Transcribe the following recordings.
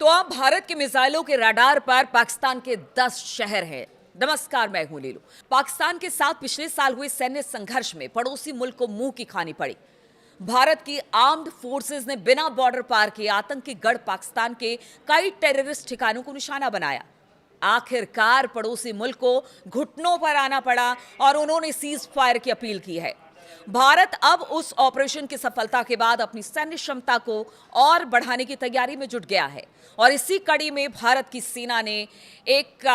तो अब भारत के मिसाइलों के रडार पर पाकिस्तान के 10 शहर हैं। नमस्कार, मैं हूं लीलू। पाकिस्तान के साथ पिछले साल हुए सैन्य संघर्ष में पड़ोसी मुल्क को मुंह की खानी पड़ी। भारत की आर्म्ड फोर्सेस ने बिना बॉर्डर पार किए आतंकी गढ़ पाकिस्तान के कई टेररिस्ट ठिकानों को निशाना बनाया। आखिरकार पड़ोसी मुल्क को घुटनों पर आना पड़ा और उन्होंने सीज फायर की अपील की है। भारत अब उस ऑपरेशन की सफलता के बाद अपनी सैन्य क्षमता को और बढ़ाने की तैयारी में जुट गया है और इसी कड़ी में भारत की सेना ने एक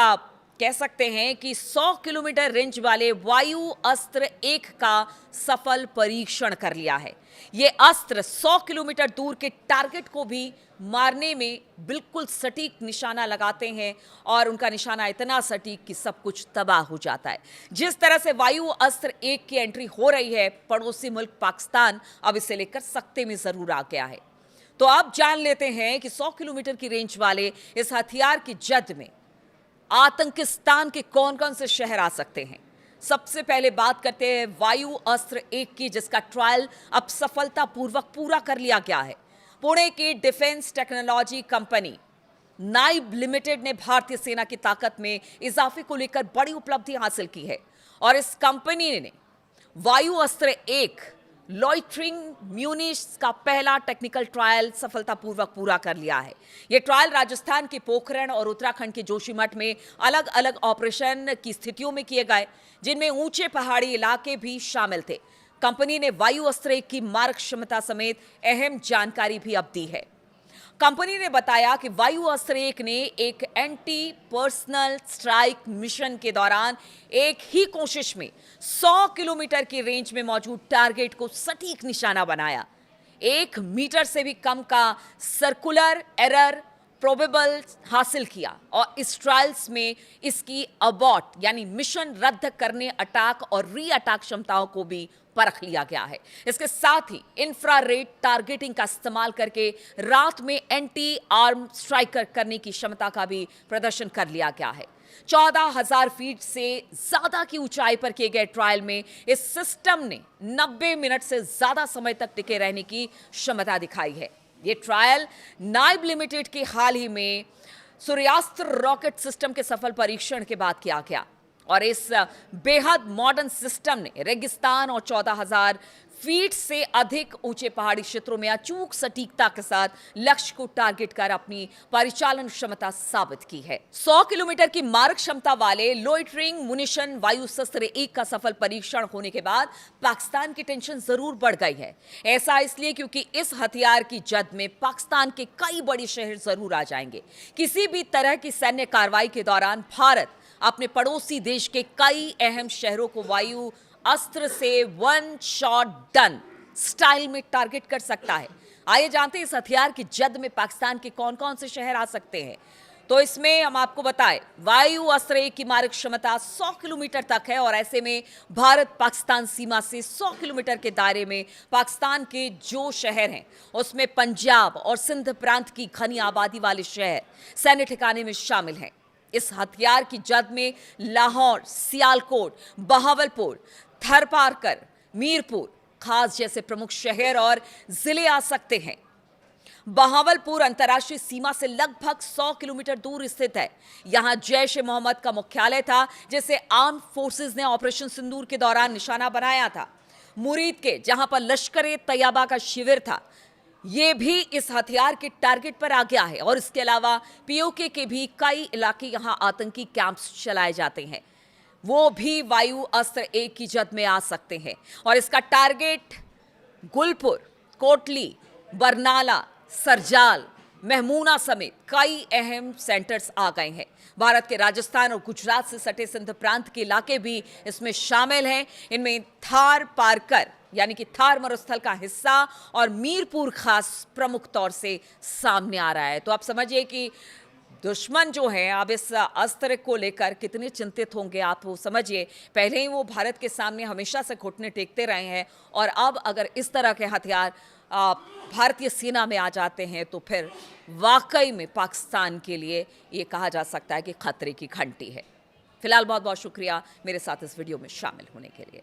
कह सकते हैं कि 100 किलोमीटर रेंज वाले वायु अस्त्र 1 का सफल परीक्षण कर लिया है। यह अस्त्र 100 किलोमीटर दूर के टारगेट को भी मारने में बिल्कुल सटीक निशाना लगाते हैं और उनका निशाना इतना सटीक कि सब कुछ तबाह हो जाता है। जिस तरह से वायु अस्त्र 1 की एंट्री हो रही है, पड़ोसी मुल्क पाकिस्तान अब इसे लेकर सख्ते में जरूर आ गया है। तो अब जान लेते हैं कि 100 किलोमीटर की रेंज वाले इस हथियार की जद में आतंकिस्तान के कौन कौन से शहर आ सकते हैं। सबसे पहले बात करते हैं वायु अस्त्र 1 की, जिसका ट्रायल अब सफलतापूर्वक पूरा कर लिया गया है। पुणे की डिफेंस टेक्नोलॉजी कंपनी नाइब लिमिटेड ने भारतीय सेना की ताकत में इजाफे को लेकर बड़ी उपलब्धि हासिल की है और इस कंपनी ने वायु अस्त्र 1 लॉइटरिंग म्यूनिश का पहला टेक्निकल ट्रायल सफलतापूर्वक पूरा कर लिया है। यह ट्रायल राजस्थान के पोखरण और उत्तराखंड के जोशीमठ में अलग अलग ऑपरेशन की स्थितियों में किए गए, जिनमें ऊंचे पहाड़ी इलाके भी शामिल थे। कंपनी ने वायु अस्त्र 1 की मारक क्षमता समेत अहम जानकारी भी अब दी है। कंपनी ने बताया कि वायु अस्त्र 1 ने एक एंटी पर्सनल स्ट्राइक मिशन के दौरान एक ही कोशिश में 100 किलोमीटर की रेंज में मौजूद टारगेट को सटीक निशाना बनाया। 1 मीटर से भी कम का सर्कुलर एरर प्रोबेबल हासिल किया और इस ट्रायल्स में इसकी अबॉर्ट यानी मिशन रद्द करने अटैक और री अटैक क्षमताओं को भी परख लिया गया है। इसके साथ ही इंफ्रारेड टारगेटिंग का इस्तेमाल करके रात में एंटी आर्म स्ट्राइकर करने की क्षमता का भी प्रदर्शन कर लिया गया है। 14,000 फीट से ज्यादा की ऊंचाई पर किए गए ट्रायल में इस सिस्टम ने 90 मिनट से ज्यादा समय तक टिके रहने की क्षमता दिखाई है। ये ट्रायल नाइब लिमिटेड के हाल ही में सूर्यास्त्र रॉकेट सिस्टम के सफल परीक्षण के बाद किया गया और इस बेहद मॉडर्न सिस्टम ने रेगिस्तान और 14,000 फीट से अधिक ऊंचे पहाड़ी क्षेत्रों में अचूक सटीकता के साथ लक्ष्य को टारगेट कर अपनी परिचालन क्षमता साबित की है। 100 किलोमीटर की मारक क्षमता वाले लोइटरिंग मुनिशन वायु शस्त्र 1 का सफल परीक्षण होने के बाद पाकिस्तान की टेंशन जरूर बढ़ गई है। ऐसा इसलिए क्योंकि इस हथियार की जद में पाकिस्तान के कई बड़े शहर जरूर आ जाएंगे। किसी भी तरह की सैन्य कार्रवाई के दौरान भारत अपने पड़ोसी देश के कई अहम शहरों को वायु अस्त्र से 1 शॉट डन स्टाइल में टारगेट कर सकता है। आइए जानते हैं इस हथियार की जद में पाकिस्तान के कौन कौन से शहर आ सकते हैं। तो इसमें हम आपको बताएं, वायु अस्त्र 1 की मारक क्षमता 100 किलोमीटर तक है और ऐसे में भारत पाकिस्तान सीमा से 100 किलोमीटर के दायरे में पाकिस्तान के जो शहर हैं उसमें पंजाब और सिंध प्रांत की घनी आबादी वाले शहर सैन्य ठिकाने में शामिल हैं। इस हथियार की जद में लाहौर, सियालकोट, बहावलपुर, थरपारकर, मीरपुर खास जैसे प्रमुख शहर और जिले आ सकते हैं। बहावलपुर अंतर्राष्ट्रीय सीमा से लगभग 100 किलोमीटर दूर स्थित है। यहां जैश ए मोहम्मद का मुख्यालय था, जिसे आर्म फोर्सेस ने ऑपरेशन सिंदूर के दौरान निशाना बनाया था। मुरीद के जहां पर लश्कर तैयबा का शिविर था, ये भी इस हथियार के टारगेट पर आ गया है और इसके अलावा पीओके के भी कई इलाके यहां आतंकी कैंप्स चलाए जाते हैं, वो भी वायु अस्त्र 1 की जद में आ सकते हैं और इसका टारगेट गुलपुर, कोटली, बरनाला, सरजाल, महमूना समेत कई अहम सेंटर्स आ गए हैं। भारत के राजस्थान और गुजरात से सटे सिंध प्रांत के इलाके भी इसमें शामिल हैं। इनमें थार पारकर यानी कि थार मरुस्थल का हिस्सा और मीरपुर खास प्रमुख तौर से सामने आ रहा है। तो आप समझिए कि दुश्मन जो है अब इस अस्त्र को लेकर कितने चिंतित होंगे। आप वो समझिए, पहले ही वो भारत के सामने हमेशा से घुटने टेकते रहे हैं और अब अगर इस तरह के हथियार भारतीय सेना में आ जाते हैं तो फिर वाकई में पाकिस्तान के लिए ये कहा जा सकता है कि खतरे की घंटी है। फिलहाल बहुत बहुत शुक्रिया मेरे साथ इस वीडियो में शामिल होने के लिए।